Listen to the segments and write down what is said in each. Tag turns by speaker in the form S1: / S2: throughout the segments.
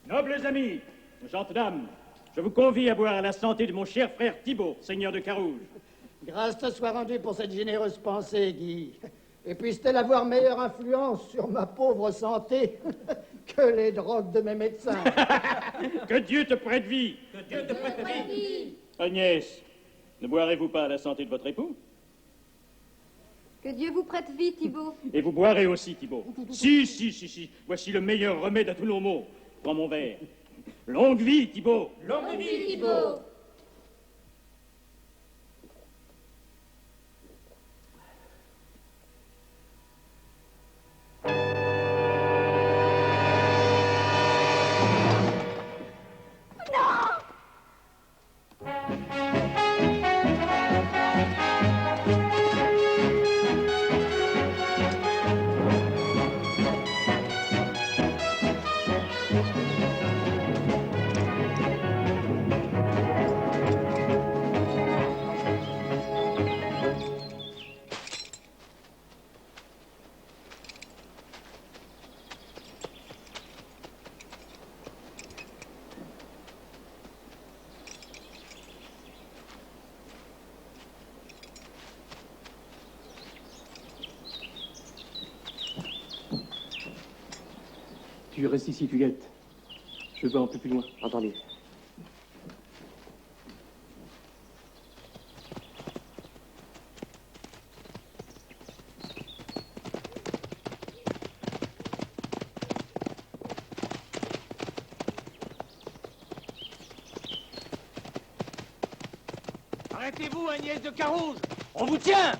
S1: Nobles amis, gentes dames, je vous convie à boire à la santé de mon cher frère Thibaut, seigneur de Carouge.
S2: Grâce te soit rendue pour cette généreuse pensée, Guy. Et puisse-t-elle avoir meilleure influence sur ma pauvre santé que les drogues de mes médecins.
S1: Que Dieu te prête vie.
S3: Que Dieu te prête vie.
S1: Agnès, ne boirez-vous pas à la santé de votre époux?
S4: Que Dieu vous prête vie, Thibaut.
S1: Et vous boirez aussi, Thibaut. Si. Voici le meilleur remède à tous nos maux. Prends mon verre. Longue vie, Thibaut.
S3: Longue vie, Thibaut.
S5: Tu restes ici, tu guettes. Je vais un peu plus loin.
S6: Entendu.
S3: Arrêtez-vous, Agnès de Carouge. On vous tient.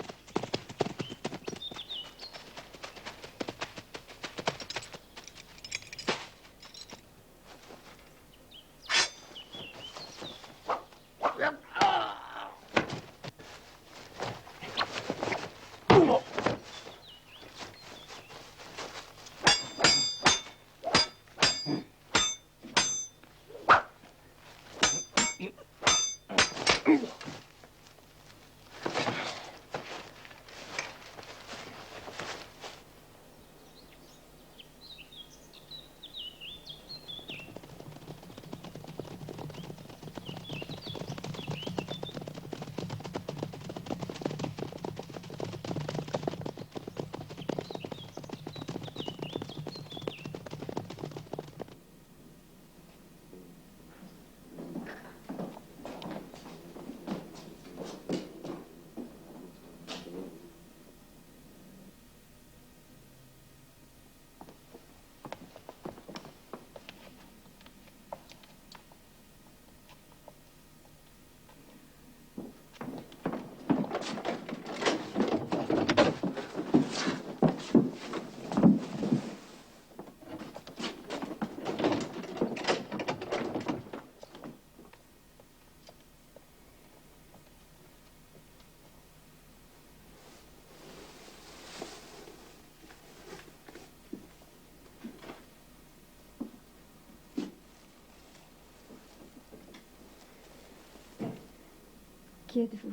S4: Qui êtes-vous?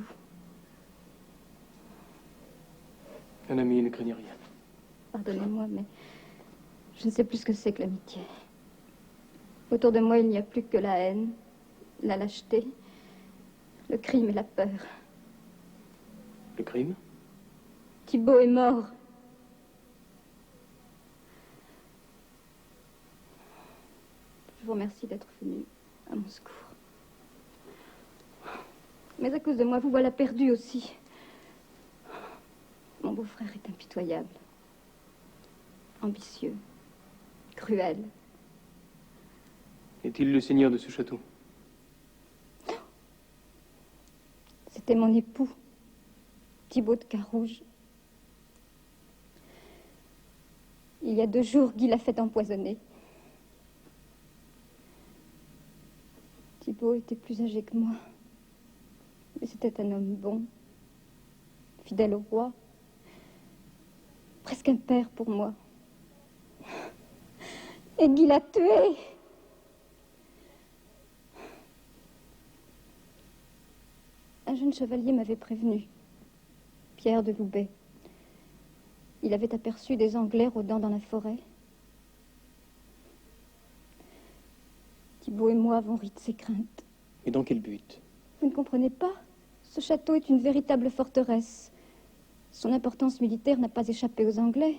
S5: Un ami, ne craignez rien.
S4: Pardonnez-moi, mais je ne sais plus ce que c'est que l'amitié. Autour de moi, il n'y a plus que la haine, la lâcheté, le crime et la peur.
S5: Le crime?
S4: Thibaut est mort. Je vous remercie d'être venu à mon secours. Mais à cause de moi, vous voilà perdu aussi. Mon beau-frère est impitoyable, ambitieux, cruel.
S5: Est-il le seigneur de ce château?
S4: C'était mon époux, Thibaut de Carouge. Il y a 2 jours, Guy l'a fait empoisonner. Thibaut était plus âgé que moi. Mais c'était un homme bon, fidèle au roi. Presque un père pour moi. Et Guy l'a tué. Un jeune chevalier m'avait prévenu, Pierre de Loubet. Il avait aperçu des Anglais rôdant dans la forêt. Thibaut et moi avons ri de ses craintes.
S5: Et dans quel but?
S4: Vous ne comprenez pas? Ce château est une véritable forteresse. Son importance militaire n'a pas échappé aux Anglais.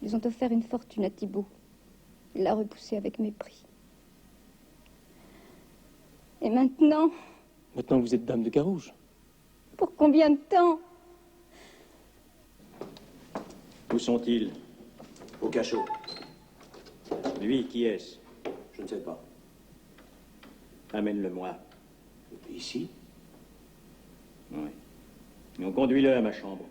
S4: Ils ont offert une fortune à Thibaut. Il l'a repoussé avec mépris. Et maintenant,
S5: Maintenant que vous êtes dame de Carouge.
S4: pour combien de temps?
S1: Où sont-ils?
S6: Au cachot.
S1: Lui, qui est-ce?
S6: Je ne sais pas.
S1: Amène-le-moi.
S6: Ici?
S1: Oui. Et on conduit-le à ma chambre.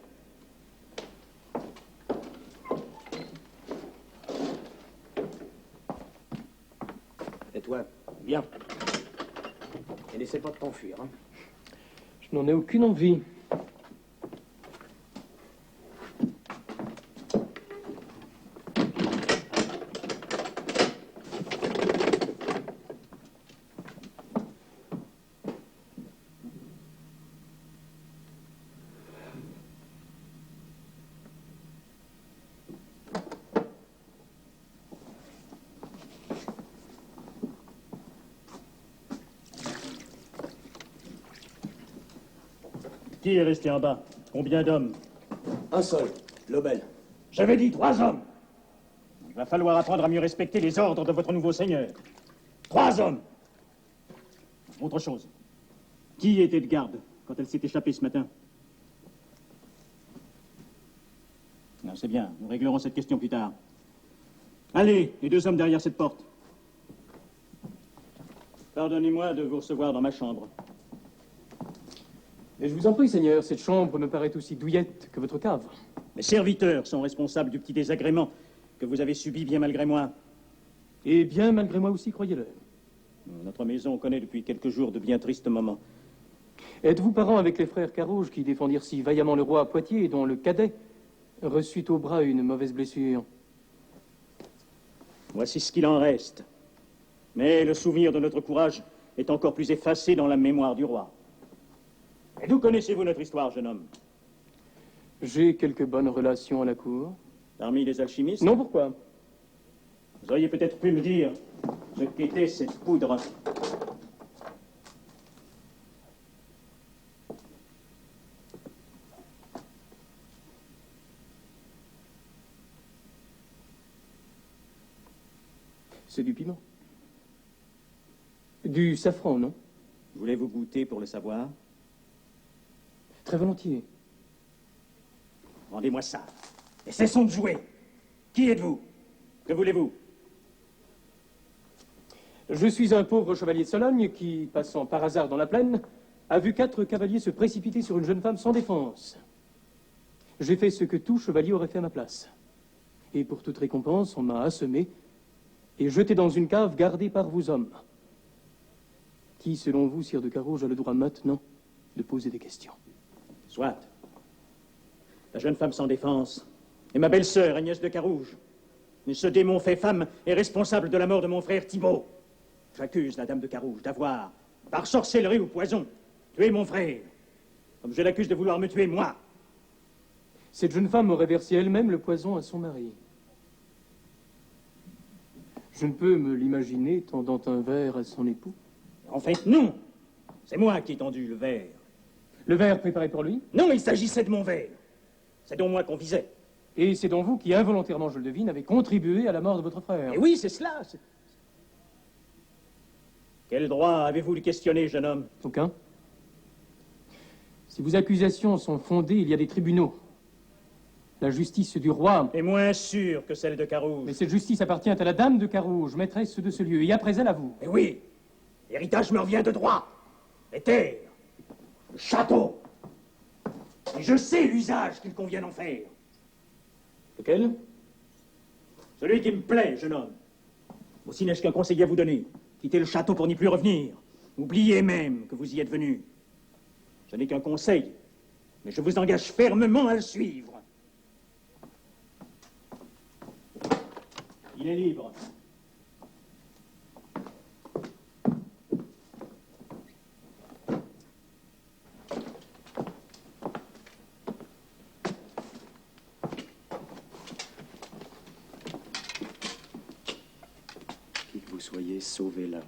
S6: Et toi?
S5: Bien.
S6: Et n'essaie pas de t'enfuir, hein?
S5: Je n'en ai aucune envie.
S1: Qui est resté en bas? Combien d'hommes?
S6: Un seul, Lobel.
S1: J'avais dit 3 hommes. Il va falloir apprendre à mieux respecter les ordres de votre nouveau seigneur. 3 hommes. Autre chose. Qui était de garde quand elle s'est échappée ce matin? Non, c'est bien. Nous réglerons cette question plus tard. Allez, les 2 hommes derrière cette porte. Pardonnez-moi de vous recevoir dans ma chambre.
S5: Mais je vous en prie, Seigneur, cette chambre me paraît aussi douillette que votre cave.
S1: Mes serviteurs sont responsables du petit désagrément que vous avez subi bien malgré moi.
S5: Et bien malgré moi aussi, croyez-le.
S1: Notre maison connaît depuis quelques jours de bien tristes moments.
S5: Êtes-vous parent avec les frères Carouge qui défendirent si vaillamment le roi à Poitiers et dont le cadet reçut au bras une mauvaise blessure?
S1: Voici ce qu'il en reste. Mais le souvenir de notre courage est encore plus effacé dans la mémoire du roi. Et d'où connaissez-vous notre histoire, jeune homme?
S5: J'ai quelques bonnes relations à la cour.
S1: Parmi les alchimistes?
S5: Non, pourquoi?
S1: Vous auriez peut-être pu me dire ce qu'était cette poudre.
S5: C'est du piment. Du safran, non?
S1: Voulez-vous goûter pour le savoir?
S5: Très volontiers.
S1: Rendez-moi ça. Et cessons de jouer. Qui êtes-vous? Que voulez-vous?
S5: Je suis un pauvre chevalier de Sologne qui, passant par hasard dans la plaine, a vu 4 cavaliers se précipiter sur une jeune femme sans défense. J'ai fait ce que tout chevalier aurait fait à ma place. Et pour toute récompense, on m'a assommé et jeté dans une cave gardée par vos hommes. Qui, selon vous, sire de Carouge, a le droit maintenant de poser des questions?
S1: Soit. La jeune femme sans défense est ma belle-sœur, Agnès de Carouge. Mais ce démon fait femme est responsable de la mort de mon frère Thibaut. J'accuse la dame de Carouge d'avoir, par sorcellerie ou poison, tué mon frère, comme je l'accuse de vouloir me tuer moi.
S5: Cette jeune femme aurait versé elle-même le poison à son mari. Je ne peux me l'imaginer tendant un verre à son époux.
S1: En fait, non. C'est moi qui ai tendu le verre.
S5: Le verre préparé pour lui?
S1: Non, il s'agissait de mon verre. C'est donc moi qu'on visait.
S5: Et c'est donc vous qui, involontairement, je le devine, avez contribué à la mort de votre frère.
S1: Et oui, c'est cela. Quel droit avez-vous de questionner, jeune homme?
S5: Aucun. Si vos accusations sont fondées, il y a des tribunaux. La justice du roi.
S1: est moins sûre que celle de Carouge.
S5: Mais cette justice appartient à la dame de Carouge, maîtresse de ce lieu, et après elle à vous.
S1: Mais oui, l'héritage me revient de droit. Les terres, le château. Et je sais l'usage qu'il convient d'en faire.
S5: Lequel?
S1: Celui qui me plaît, jeune homme. Aussi n'ai-je qu'un conseil à vous donner. Quittez le château pour n'y plus revenir. Oubliez même que vous y êtes venu. Ce n'est qu'un conseil, mais je vous engage fermement à le suivre. Il est libre.
S6: Qui que vous soyez, sauvez-la.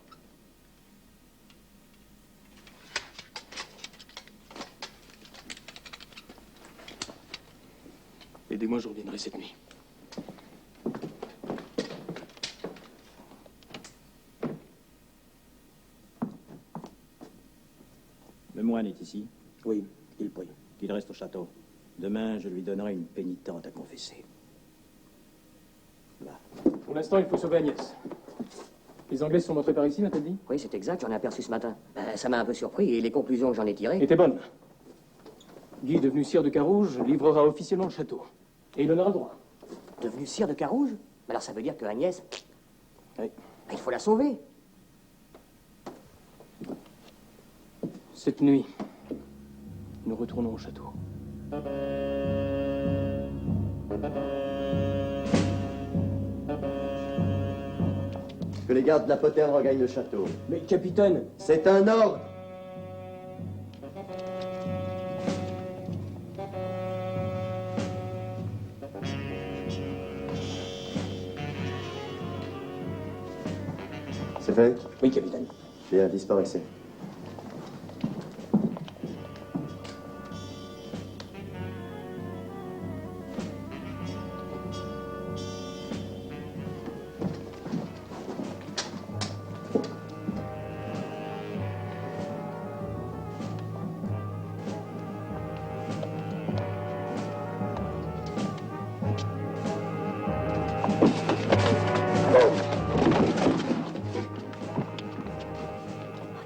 S5: Aidez-moi, je reviendrai cette nuit.
S1: Le moine est ici.
S6: Oui, il prie.
S1: Qu'il reste au château. Demain, je lui donnerai une pénitente à confesser. Va.
S5: Pour l'instant, il faut sauver Agnès. Les Anglais sont entrés par ici, m'a-t-elle dit?
S7: Oui, c'est exact, j'en ai aperçu ce matin. Ça m'a un peu surpris et les conclusions que j'en ai tirées...
S5: Était bonne. Guy, devenu sire de Carouge, livrera officiellement le château. Et il en aura le droit.
S7: Devenu sire de Carouge? Alors ça veut dire que Agnès...
S5: Oui.
S7: Il faut la sauver.
S5: Cette nuit, nous retournons au château.
S8: Que les gardes de la poterne regagnent le château.
S5: Mais capitaine...
S8: C'est un ordre. C'est fait?
S7: Oui, capitaine.
S8: Bien, disparaissez.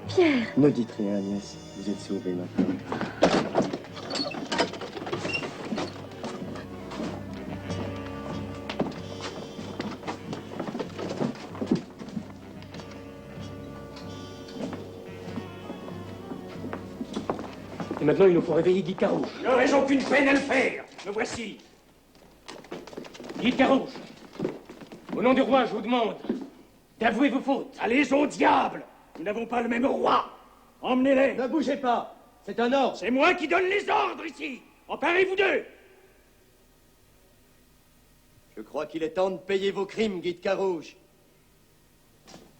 S4: Pierre!
S8: Ne dites rien, Agnès. Vous êtes sauvée maintenant.
S5: Et maintenant, il nous faut réveiller Guy de Carouge.
S1: Je n'aurais aucune peine à le faire. Me voici.
S5: Guy de Carouge, au nom du roi, je vous demande d'avouer vos fautes.
S1: Allez au diable. Nous n'avons pas le même roi. Emmenez-les.
S8: Ne bougez pas. C'est un ordre.
S1: C'est moi qui donne les ordres ici. Emparez-vous d'eux.
S8: Je crois qu'il est temps de payer vos crimes, Guy de Carouge.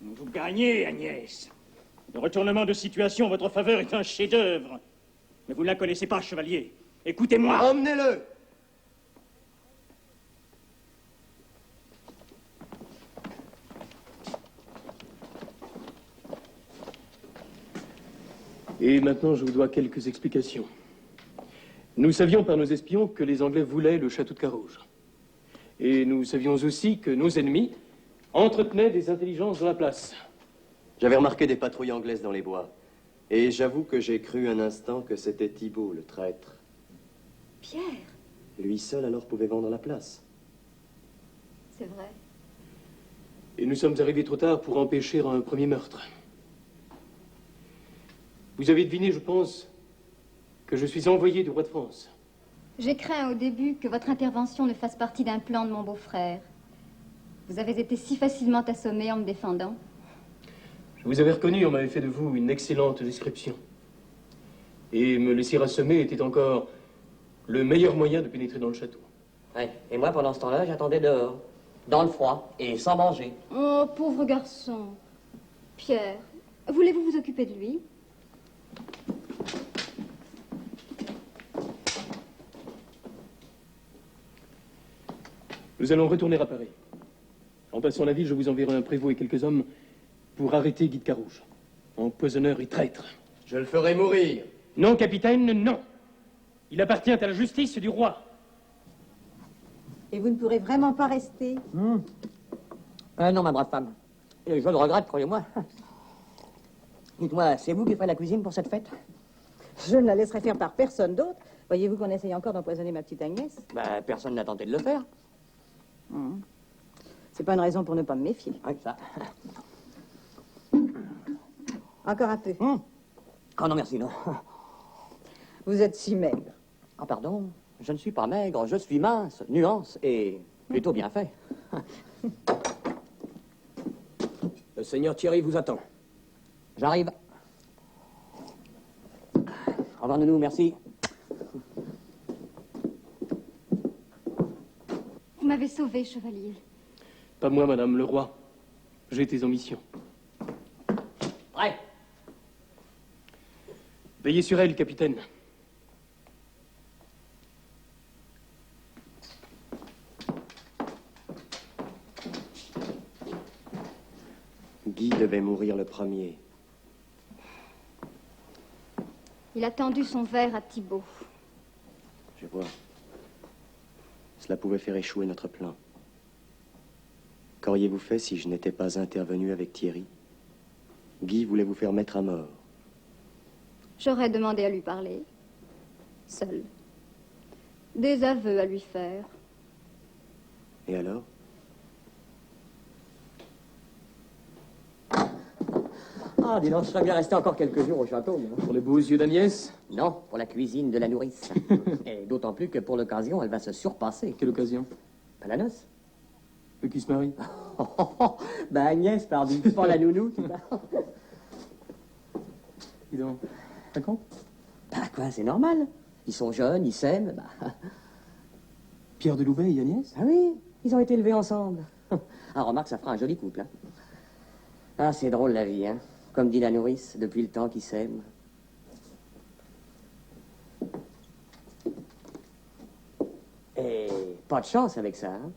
S1: Vous gagnez, Agnès. Le retournement de situation en votre faveur est un chef-d'œuvre. Mais vous ne la connaissez pas, chevalier. Écoutez-moi.
S8: Emmenez-le.
S5: Et maintenant, je vous dois quelques explications. Nous savions par nos espions que les Anglais voulaient le château de Carouge. Et nous savions aussi que nos ennemis entretenaient des intelligences dans la place.
S8: J'avais remarqué des patrouilles anglaises dans les bois. Et j'avoue que j'ai cru un instant que c'était Thibault, le traître.
S4: Pierre,
S8: Lui seul alors pouvait vendre la place.
S4: c'est vrai.
S5: Et nous sommes arrivés trop tard pour empêcher un premier meurtre. Vous avez deviné, je pense, que je suis envoyé du roi de France.
S4: J'ai craint au début que votre intervention ne fasse partie d'un plan de mon beau-frère. Vous avez été si facilement assommé en me défendant.
S5: Je vous avais reconnu, on m'avait fait de vous une excellente description. Et me laisser assommer était encore le meilleur moyen de pénétrer dans le château.
S7: Ouais. Et moi, pendant ce temps-là, j'attendais dehors, dans le froid et sans manger.
S4: Oh, pauvre garçon. Pierre, voulez-vous vous occuper de lui?
S5: Nous allons retourner à Paris. En passant la ville, je vous enverrai un prévôt et quelques hommes pour arrêter Guy de Carouge, empoisonneur et traître.
S8: Je le ferai mourir.
S5: Non, capitaine, non. Il appartient à la justice du roi.
S9: Et vous ne pourrez vraiment pas rester?
S7: Non, ma brave femme. Je le regrette, croyez-moi. Dites-moi, c'est vous qui ferez la cuisine pour cette fête?
S9: Je ne la laisserai faire par personne d'autre. Voyez-vous qu'on essaye encore d'empoisonner ma petite Agnès?
S7: Ben, personne n'a tenté de le faire.
S9: C'est pas une raison pour ne pas me méfier.
S7: Oui, ça.
S9: Encore un peu.
S7: Oh non, merci, non.
S9: Vous êtes si maigre.
S7: Ah, pardon, je ne suis pas maigre, je suis mince, nuance et plutôt bien fait.
S3: Le seigneur Thierry vous attend.
S7: J'arrive. Au revoir, nounou, merci.
S4: Vous m'avez sauvé, chevalier.
S5: Pas moi, madame, le roi. J'étais en mission.
S7: Prêt.
S5: Veillez sur elle, capitaine.
S8: Guy devait mourir le premier.
S4: Il a tendu son verre à Thibaut.
S8: Je vois. Cela pouvait faire échouer notre plan. Qu'auriez-vous fait si je n'étais pas intervenu avec Thierry? Guy voulait vous faire mettre à mort.
S4: J'aurais demandé à lui parler. Seul. Des aveux à lui faire.
S8: Et alors?
S7: Ah, dis donc, je serais bien resté encore quelques jours au château. moi.
S5: Pour les beaux yeux d'Agnès?
S7: Non, pour la cuisine de la nourrice. Et d'autant plus que pour l'occasion, elle va se surpasser.
S5: Quelle occasion?
S7: À la noce.
S5: Qui se marie?
S7: Ben Agnès, pardon, pas la nounou. Tu vois.
S5: Dis donc, ça compte?
S7: Bah quoi, c'est normal. Ils sont jeunes, ils s'aiment. Bah.
S5: Pierre de Loubet et Agnès?
S7: Ah oui, ils ont été élevés ensemble. Ah, remarque, ça fera un joli couple. Hein. Ah, c'est drôle la vie, hein. Comme dit la nourrice, depuis le temps qu'ils s'aiment. Et pas de chance avec ça, hein.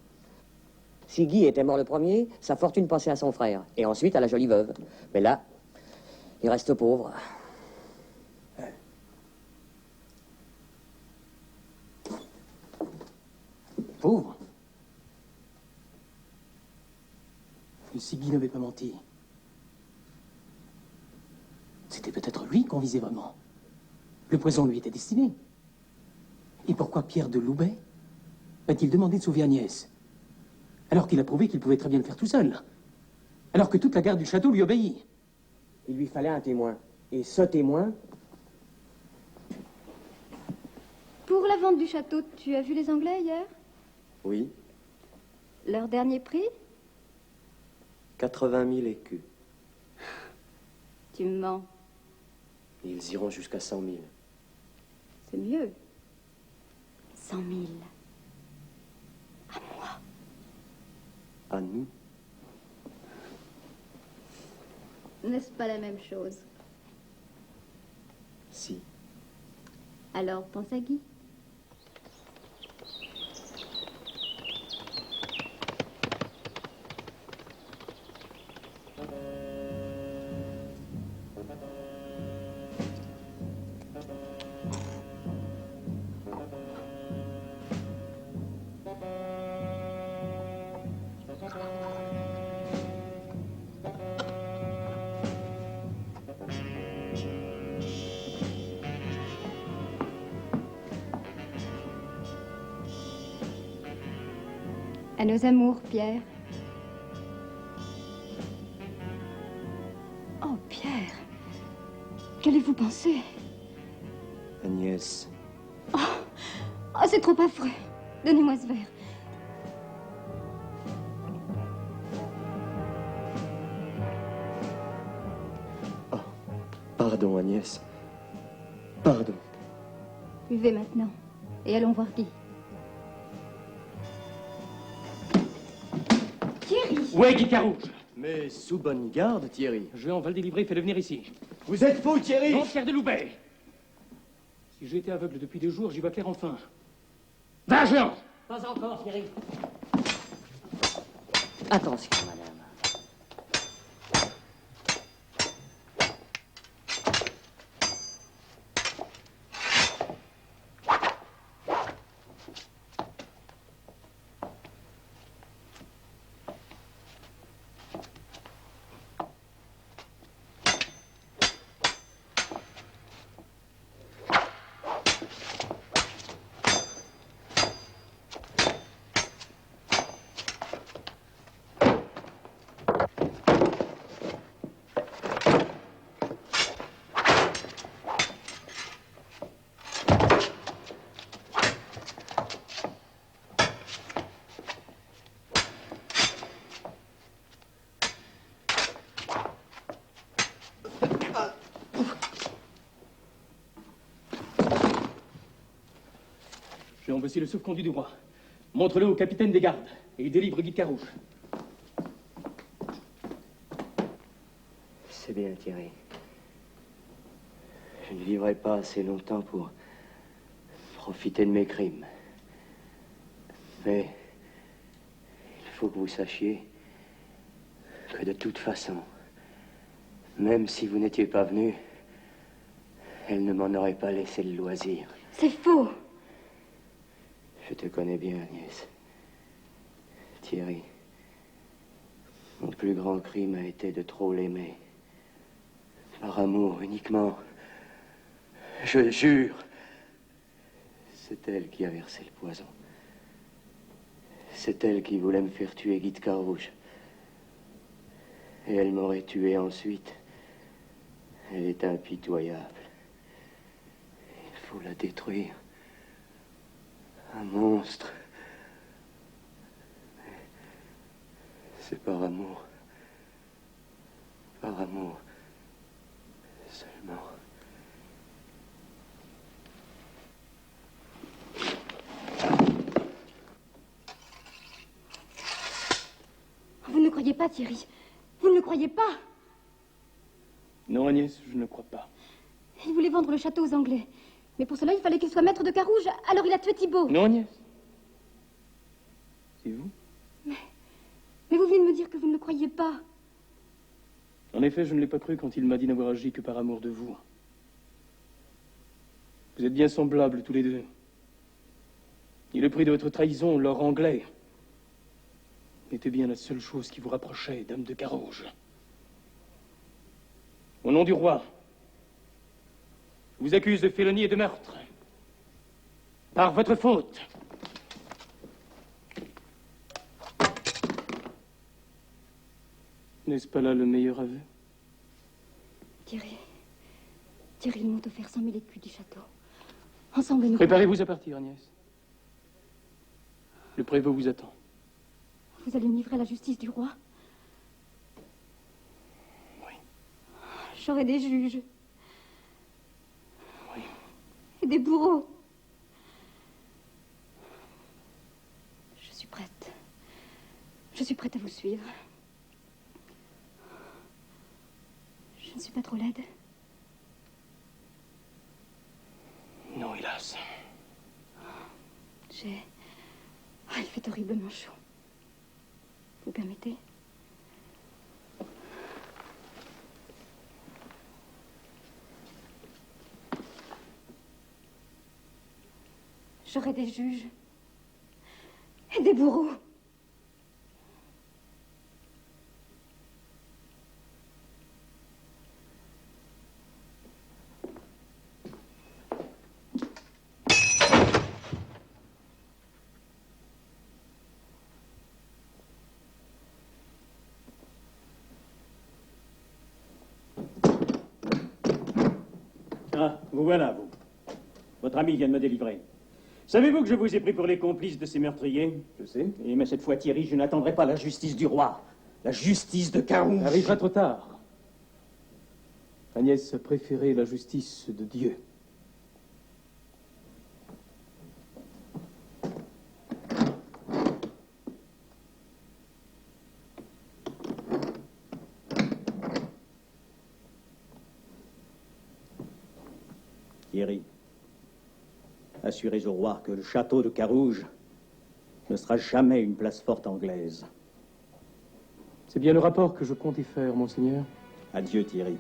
S7: Si Guy était mort le premier, sa fortune passait à son frère. Et ensuite à la jolie veuve. Mais là, il reste pauvre.
S5: Pauvre. Et si Guy n'avait pas menti, c'était peut-être lui qu'on visait vraiment. Le poison lui était destiné. Et pourquoi Pierre de Loubet a-t-il demandé de sauver Agnès, alors qu'il a prouvé qu'il pouvait très bien le faire tout seul, alors que toute la garde du château lui obéit?
S7: Il lui fallait un témoin. Et ce témoin...
S4: Pour la vente du château, tu as vu les Anglais hier?
S8: Oui,
S4: Leur dernier prix?
S8: 80 000 écus.
S4: Tu mens.
S8: Ils iront jusqu'à 100 000.
S4: C'est mieux. 100 000.
S8: À nous?
S4: N'est-ce pas la même chose?
S8: Si.
S4: Alors, pense à Guy. À nos amours, Pierre. Oh, Pierre. Qu'allez-vous penser?
S8: Agnès,
S4: Oh, c'est trop affreux. Donnez-moi ce verre.
S8: pardon Agnès. Pardon.
S4: Buvez maintenant. Et allons voir Guy. Thierry!
S5: Où est Guy Carouge?
S8: Mais sous bonne garde, Thierry.
S5: Jehan va le délivrer, fais-le venir ici.
S3: Vous êtes fou, Thierry!
S5: Non, Pierre de Loubet! Si j'ai été aveugle depuis 2 jours, j'y vois clair enfin. Va, Jehan!
S7: Pas encore, Thierry. Attention, madame.
S5: voici le sauf-conduit du roi. Montre-le au capitaine des gardes, et il délivre Guy de Carouge.
S8: C'est bien, Thierry. Je ne vivrai pas assez longtemps pour profiter de mes crimes. Mais il faut que vous sachiez que de toute façon, même si vous n'étiez pas venu, elle ne m'en aurait pas laissé le loisir.
S4: C'est faux.
S8: Je te connais bien, Agnès. Thierry, mon plus grand crime a été de trop l'aimer. Par amour uniquement. Je le jure. C'est elle qui a versé le poison. C'est elle qui voulait me faire tuer Guy de Carouge. Et elle m'aurait tué ensuite. Elle est impitoyable. Il faut la détruire. Un monstre. Mais c'est par amour. Par amour. Seulement.
S4: Vous ne le croyez pas, Thierry? Vous ne le croyez pas?
S5: Non, Agnès, je ne crois pas.
S4: Il voulait vendre le château aux Anglais. Mais pour cela, il fallait qu'il soit maître de Carouge. Alors il a tué Thibault.
S5: Non, Agnès. C'est vous?
S4: Mais vous venez de me dire que vous ne le croyiez pas.
S5: En effet, je ne l'ai pas cru quand il m'a dit n'avoir agi que par amour de vous. Vous êtes bien semblables tous les deux. Et le prix de votre trahison, l'or anglais, était bien la seule chose qui vous rapprochait, dame de Carouge. Au nom du roi, je vous accuse de félonie et de meurtre. Par votre faute. N'est-ce pas là le meilleur aveu?
S4: Thierry, ils m'ont offert 100 000 écus du château. Ensemble, nous...
S5: Préparez-vous à partir, Agnès. Le prévôt vous attend.
S4: Vous allez me livrer à la justice du roi?
S5: Oui.
S4: J'aurai des juges.
S5: Oui.
S4: Et des bourreaux. Je suis prête. Je suis prête à vous suivre. Je ne suis pas trop laide.
S5: Non, hélas.
S4: Il fait horriblement chaud. Vous permettez? J'aurai des juges. Et des bourreaux.
S1: Ah, vous voilà, vous. Votre ami vient de me délivrer. Savez-vous que je vous ai pris pour les complices de ces meurtriers?
S5: Je sais.
S1: Mais cette fois, Thierry, je n'attendrai pas la justice du roi. La justice de Carouge.
S5: Ça arrivera trop tard. Agnès a préféré la justice de Dieu.
S1: Thierry, assurez au roi que le château de Carouge ne sera jamais une place forte anglaise.
S5: C'est bien le rapport que je comptais faire, monseigneur.
S1: Adieu, Thierry.